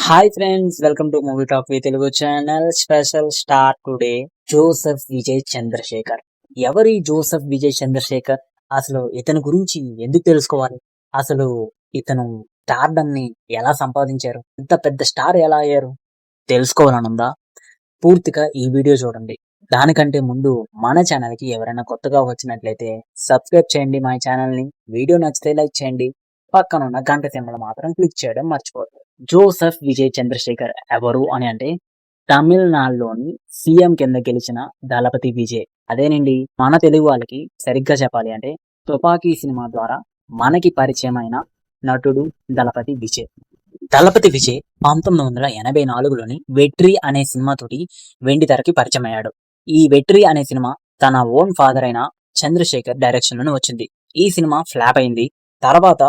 Hi friends, welcome to movie talk V Telugu channel. Special star today Joseph Vijay Chandrasekhar. ఎవరి జోసెఫ్ విజయ్ చంద్రశేఖర్? అసలు ఇతని గురించి ఎందుకు తెలుసుకోవాలి? అసలు ఇతను స్టార్డమ్ ని ఎలా సంపాదించారు? ఇంత పెద్ద స్టార్ ఎలా అయ్యారు? తెలుసుకోవాలనుందా? పూర్తిగా ఈ వీడియో చూడండి. దానికంటే ముందు మన ఛానల్ కి ఎవరైనా కొత్తగా వచ్చినట్లయితే సబ్స్క్రైబ్ చేయండి మా ఛానల్ ని. వీడియో నచ్చితే లైక్ చేయండి. పక్కన ఉన్న గంట సింబల్ మాత్రం క్లిక్ చేయడం మర్చిపోవద్దు. జోసెఫ్ విజయ్ చంద్రశేఖర్ ఎవరు అని అంటే, తమిళనాడులోని సీఎం కింద గెలిచిన దళపతి విజయ్. అదేనండి, మన తెలుగు వాళ్ళకి సరిగ్గా చెప్పాలి అంటే తుపాకీ సినిమా ద్వారా మనకి పరిచయమైన నటుడు దళపతి విజయ్. దళపతి విజయ్ 1984లోని వెట్రి అనే సినిమాతోటి వెండి తెరకి పరిచయం అయ్యాడు. ఈ వెట్రి అనే సినిమా తన ఓన్ ఫాదర్ అయిన చంద్రశేఖర్ డైరెక్షన్ లోనే వచ్చింది. ఈ సినిమా ఫ్లాప్ అయింది. తర్వాత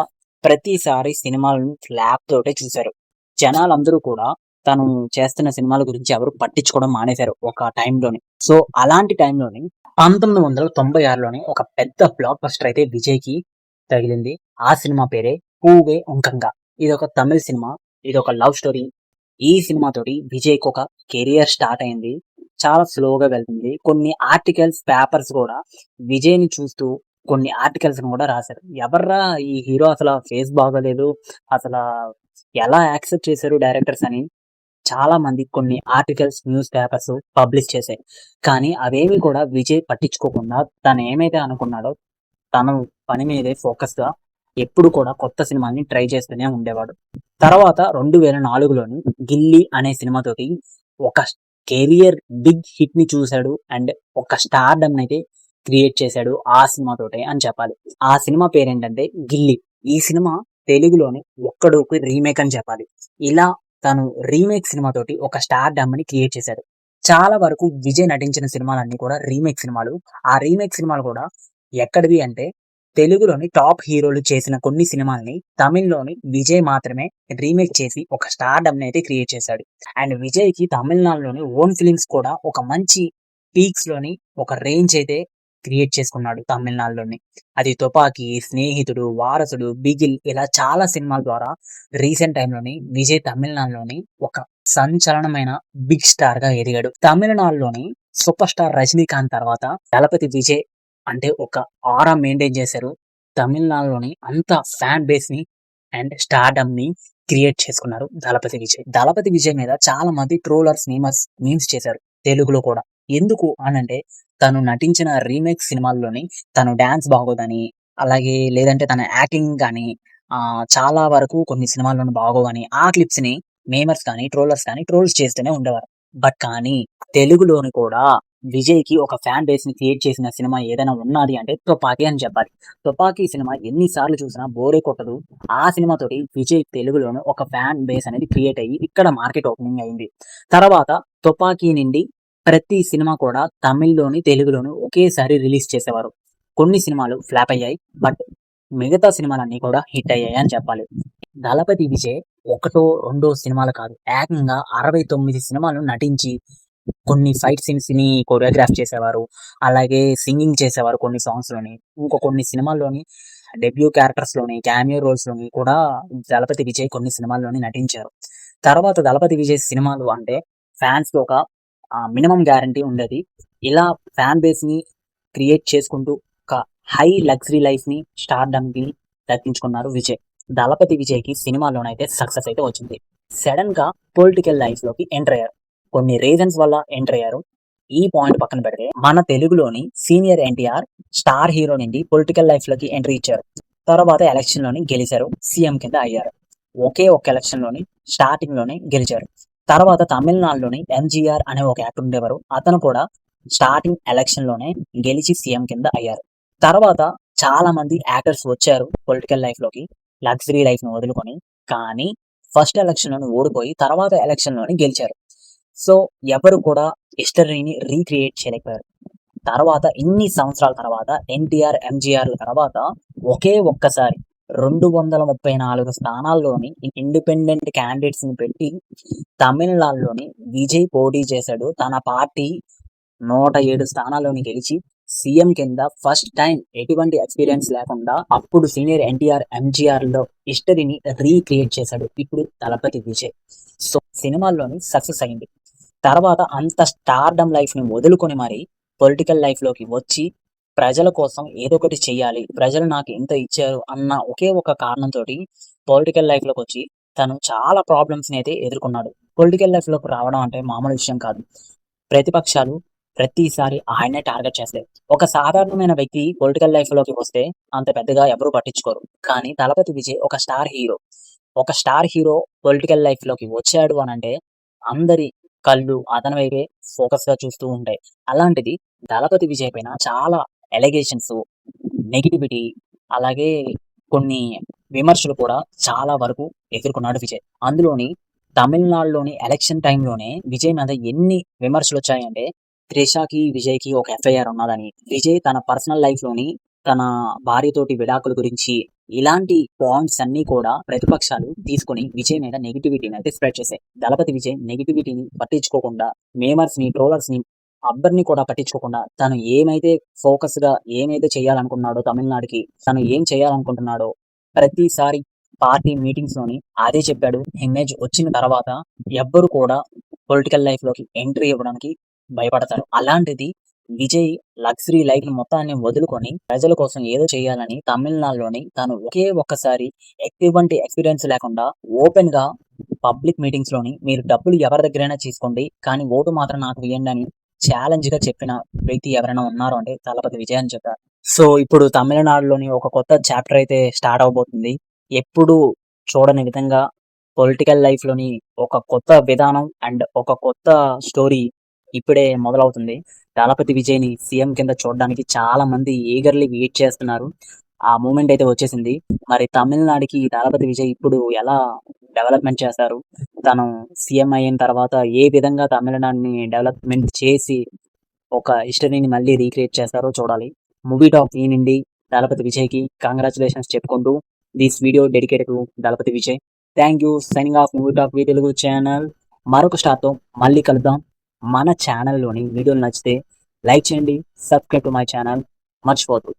ప్రతిసారి సినిమాలను ఫ్లాప్ తోటే చూశారు. జనాలందరూ కూడా తను చేస్తున్న సినిమాల గురించి ఎవరు పట్టించుకోవడం మానేశారు ఒక టైంలోని. సో అలాంటి టైంలోని 1996లోని ఒక పెద్ద బ్లాక్ బస్టర్ అయితే విజయ్ కి తగిలింది. ఆ సినిమా పేరే పూవే ఉంకంగా. ఇది ఒక తమిళ సినిమా. ఇది ఒక లవ్ స్టోరీ. ఈ సినిమా తోటి విజయ్ కి ఒక కెరియర్ స్టార్ట్ అయింది. చాలా స్లోగా వెళ్తుంది. కొన్ని ఆర్టికల్స్, పేపర్స్ కూడా విజయ్ ని చూస్తూ కొన్ని ఆర్టికల్స్ కూడా రాశారు. ఎవర్రా ఈ హీరో, అసలు ఫేస్ బాగోలేదు, అసలు ఎలా యాక్సెప్ట్ చేశారు డైరెక్టర్స్ అని చాలా మంది కొన్ని ఆర్టికల్స్, న్యూస్ పేపర్స్ పబ్లిష్ చేశాయి. కానీ అవేమి కూడా విజయ్ పట్టించుకోకుండా తను ఏమైతే అనుకున్నాడో తన పని మీదే ఫోకస్ గా ఎప్పుడు కూడా కొత్త సినిమాని ట్రై చేస్తూనే ఉండేవాడు. తర్వాత 2004లోని గిల్లీ అనే సినిమాతోటి ఒక కెరియర్ బిగ్ హిట్ ని చూశాడు. అండ్ ఒక స్టార్డమ్ అయితే క్రియేట్ చేశాడు ఆ సినిమాతోటే అని చెప్పాలి. ఆ సినిమా పేరేంటంటే గిల్లీ. ఈ సినిమా తెలుగులోని ఒక్కడోకి రీమేక్ అని చెప్పాలి. ఇలా తను రీమేక్ సినిమాతోటి ఒక స్టార్డమ్ ని క్రియేట్ చేశాడు. చాలా వరకు విజయ్ నటించిన సినిమాలన్నీ కూడా రీమేక్ సినిమాలు. ఆ రీమేక్ సినిమాలు కూడా ఎక్కడివి అంటే, తెలుగులోని టాప్ హీరోలు చేసిన కొన్ని సినిమాల్ని తమిళ్లోని విజయ్ మాత్రమే రీమేక్ చేసి ఒక స్టార్డమ్ ని అయితే క్రియేట్ చేశాడు. అండ్ విజయ్ కి తమిళనాడులోని ఓన్ ఫిలిమ్స్ కూడా ఒక మంచి పీక్స్ లోని ఒక రేంజ్ అయితే క్రియేట్ చేసుకున్నాడు తమిళనాడులోని. అది తుపాకీ, స్నేహితుడు, వారసుడు, బిగిల్, ఇలా చాలా సినిమాల ద్వారా రీసెంట్ టైంలోని విజయ్ తమిళనాడులోని ఒక సంచలనమైన బిగ్ స్టార్ గా ఎదిగాడు. తమిళనాడులోని సూపర్ స్టార్ రజనీకాంత్ తర్వాత దళపతి విజయ్ అంటే ఒక ఆరా మెయింటైన్ చేశారు. తమిళనాడులోని అంత ఫ్యాన్ బేస్ ని అండ్ స్టార్డమ్ ని క్రియేట్ చేసుకున్నారు దళపతి విజయ్. దళపతి విజయ్ మీద చాలా మంది ట్రోలర్స్, మీమ్స్ చేశారు తెలుగులో కూడా. ఎందుకు అనంటే, తను నటించిన రీమేక్ సినిమాల్లోని తను డాన్స్ బాగోదని, అలాగే లేదంటే తన యాక్టింగ్ కానీ చాలా వరకు కొన్ని సినిమాల్లోని బాగోవని ఆ క్లిప్స్ ని మేమర్స్ కానీ ట్రోలర్స్ కానీ ట్రోల్స్ చేస్తూనే ఉండేవారు. బట్ కానీ తెలుగులోని కూడా విజయ్ కి ఒక ఫ్యాన్ బేస్ ని క్రియేట్ చేసిన సినిమా ఏదైనా ఉన్నది అంటే తుపాకీ అని చెప్పాలి. తుపాకీ సినిమా ఎన్నిసార్లు చూసినా బోరే కొట్టదు. ఆ సినిమాతోటి విజయ్ తెలుగులోని ఒక ఫ్యాన్ బేస్ అనేది క్రియేట్ అయ్యి ఇక్కడ మార్కెట్ ఓపెనింగ్ అయింది. తర్వాత తుపాకీ నుండి ప్రతి సినిమా కూడా తమిళ్లోని, తెలుగులోని ఒకేసారి రిలీజ్ చేసేవారు. కొన్ని సినిమాలు ఫ్లాప్ అయ్యాయి, బట్ మిగతా సినిమాలన్నీ కూడా హిట్ అయ్యాయి అని చెప్పాలి. దళపతి విజయ్ ఒకటో రెండో సినిమాలు కాదు, ఏకంగా 69 సినిమాలు నటించి కొన్ని ఫైట్ సీన్స్ ని కొరియోగ్రాఫ్ చేసేవారు. అలాగే సింగింగ్ చేసేవారు కొన్ని సాంగ్స్ లోని. కొన్ని సినిమాల్లోని డెబ్యూ క్యారెక్టర్స్ లోని, క్యామియో రోల్స్ లోని కూడా దళపతి విజయ్ కొన్ని సినిమాల్లోని నటించారు. తర్వాత దళపతి విజయ్ సినిమాలు అంటే ఫ్యాన్స్ కి ఒక మినిమం గ్యారంటీ ఉండేది. ఇలా ఫ్యాన్ బేస్ ని క్రియేట్ చేసుకుంటూ ఒక హై లగ్జరీ లైఫ్ ని, స్టార్డమ్ ని దక్కించుకున్నారు విజయ్. దళపతి విజయ్ కి సినిమాలోనైతే సక్సెస్ అయితే వచ్చింది. సడన్ గా పొలిటికల్ లైఫ్ లోకి ఎంటర్ అయ్యారు. కొన్ని రీజన్స్ వల్ల ఎంటర్ అయ్యారు. ఈ పాయింట్ పక్కన పెడితే, మన తెలుగులోని సీనియర్ ఎన్టీఆర్ స్టార్ హీరో నుండి పొలిటికల్ లైఫ్ లోకి ఎంట్రీ ఇచ్చారు. తర్వాత ఎలక్షన్ లోని గెలిచారు, సీఎం కింద అయ్యారు. ఒకే ఒక ఎలక్షన్ లోని స్టార్టింగ్ లోనే గెలిచారు. తర్వాత తమిళనాడులోని ఎంజీఆర్ అనే ఒక యాక్టర్ ఉండేవారు. అతను కూడా స్టార్టింగ్ ఎలక్షన్ లోనే గెలిచి సీఎం కింద అయ్యారు. తర్వాత చాలా మంది యాక్టర్స్ వచ్చారు పొలిటికల్ లైఫ్ లోకి, లగ్జరీ లైఫ్ ను వదులుకొని. కానీ ఫస్ట్ ఎలక్షన్ లోని ఓడిపోయి తర్వాత ఎలక్షన్ లోని గెలిచారు. సో ఎవరు కూడా హిస్టరీని రీక్రియేట్ చేయలేకపోయారు. తర్వాత ఇన్ని సంవత్సరాల తర్వాత ఎన్టీఆర్, ఎంజీఆర్ తర్వాత ఒకే ఒక్కసారి 234 స్థానాల్లోని ఇండిపెండెంట్ క్యాండిడేట్స్ ని పెట్టి తమిళనాడులోని విజయ్ పోటీ చేశాడు. తన పార్టీ 107 స్థానాల్లోని గెలిచి సీఎం కింద ఫస్ట్ టైం ఎటువంటి ఎక్స్పీరియన్స్ లేకుండా అప్పుడు సీనియర్ ఎన్టీఆర్, ఎంజీఆర్ లో హిస్టరీని రీక్రియేట్ చేశాడు ఇప్పుడు దళపతి విజయ్. సో సినిమాల్లోని సక్సెస్ అయింది. తర్వాత అంత స్టార్డమ్ లైఫ్‌ని వదులుకొని మరి పొలిటికల్ లైఫ్‌లోకి వచ్చి ప్రజల కోసం ఏదో ఒకటి చెయ్యాలి. ప్రజలు నాకు ఇంత ఇచ్చారు అన్న ఒకే ఒక కారణంతోటి పొలిటికల్ లైఫ్‌లోకొచ్చి తను చాలా ప్రాబ్లమ్స్‌ని అయితే ఎదుర్కొన్నాడు. పొలిటికల్ లైఫ్‌లోకి రావడం అంటే మామూలు విషయం కాదు. ప్రతిపక్షాలు ప్రతిసారి ఆయన్నే టార్గెట్ చేస్తాయి. ఒక సాధారణమైన వ్యక్తి పొలిటికల్ లైఫ్‌లోకి వస్తే అంత పెద్దగా ఎవరు పట్టించుకోరు. కానీ 'దళపతి విజయ్' ఒక స్టార్ హీరో. ఒక స్టార్ హీరో పొలిటికల్ లైఫ్‌లోకి వచ్చాడు అనంటే అందరి కళ్ళు అతని వైపే ఫోకస్‌గా చూస్తూ ఉంటాయి. అలాంటిది 'దళపతి విజయ్' పైన చాలా అలిగేషన్స్, నెగటివిటీ అలాగే కొన్ని విమర్శలు కూడా చాలా వరకు ఎదుర్కొన్నాడు విజయ్. అందులోని తమిళనాడులోని ఎలక్షన్ టైంలోనే విజయ్ మీద ఎన్ని విమర్శలొచ్చాయంటే 'త్రిషకి, విజయ్‌కి ఒక ఎఫ్ఐఆర్ ఉన్నదని, విజయ్ తన పర్సనల్ లైఫ్‌లోని తన భార్యతోటి విడాకుల గురించి ఇలాంటి పాయింట్స్ అన్నీ కూడా ప్రతిపక్షాలు తీసుకొని విజయ్ మీద నెగటివిటీని అయితే స్ప్రెడ్ చేశాయి. 'దళపతి విజయ్' నెగటివిటీని పట్టించుకోకుండా మేమర్స్‌ని, ట్రోలర్స్‌ని ఎవ్వరిని కూడా పట్టించుకోకుండా తను ఏమైతే ఫోకస్‌గా ఏమైతే చేయాలనుకున్నాడో తమిళనాడుకి, తను ఏం చేయాలనుకుంటున్నాడో ప్రతిసారి పార్టీ మీటింగ్స్‌లోని అదే చెప్పాడు. ఇమేజ్ వచ్చిన తర్వాత ఎవ్వరు కూడా పొలిటికల్ లైఫ్‌లోకి ఎంట్రీ ఇవ్వడానికి భయపడతారు. అలాంటిది విజయ్ లగ్జరీ లైఫ్‌ని మొత్తాన్ని వదులుకొని ప్రజల కోసం ఏదో చేయాలని తమిళనాడులోని తను ఒకే ఒక్కసారి ఎటువంటి ఎక్స్‌పీరియన్స్ లేకుండా ఓపెన్‌గా పబ్లిక్ మీటింగ్స్‌లోని మీరు డబ్బులు ఎవరి దగ్గరైనా తీసుకోండి. కానీ ఓటు మాత్రం నాకు వేయండి అని ఛాలెంజ్‌గా చెప్పిన వ్యక్తి ఎవరైనా ఉన్నారు అంటే దళపతి విజయ్ అని చెప్పారు. సో, ఇప్పుడు తమిళనాడులోని ఒక కొత్త చాప్టర్ అయితే స్టార్ట్ అవ్వబోతుంది. ఎప్పుడూ చూడని విధంగా పొలిటికల్ లైఫ్‌లోని ఒక కొత్త విధానం అండ్ ఒక కొత్త స్టోరీ ఇప్పుడే మొదలవుతుంది. 'దళపతి విజయ్‌ని' సీఎం కింద చూడడానికి చాలా మంది ఈగర్‌లీ వెయిట్ చేస్తున్నారు. ఆ మూమెంట్ అయితే వచ్చేసింది. మరి తమిళనాడుకి 'దళపతి విజయ్' ఇప్పుడు ఎలా డెవలప్‌మెంట్ చేస్తారు? తను సీఎం అయిన తర్వాత ఏ విధంగా తమిళనాడుని డెవలప్‌మెంట్ చేసి ఒక హిస్టరీని మళ్ళీ రీక్రియేట్ చేస్తారో చూడాలి. మూవీ టాక్ ఈ నుండి 'దళపతి విజయ్‌కి' కంగ్రాచ్యులేషన్స్ చెప్పుకుంటూ this video dedicated to 'Thalapathy Vijay'. Thank you. Signing off movie talk V Telugu channel. మరొక స్టార్‌తో మళ్ళీ కలుద్దాం. మన ఛానల్‌లోని వీడియోలు నచ్చితే లైక్ చేయండి. Subscribe to my channel. మర్చిపోవద్దు.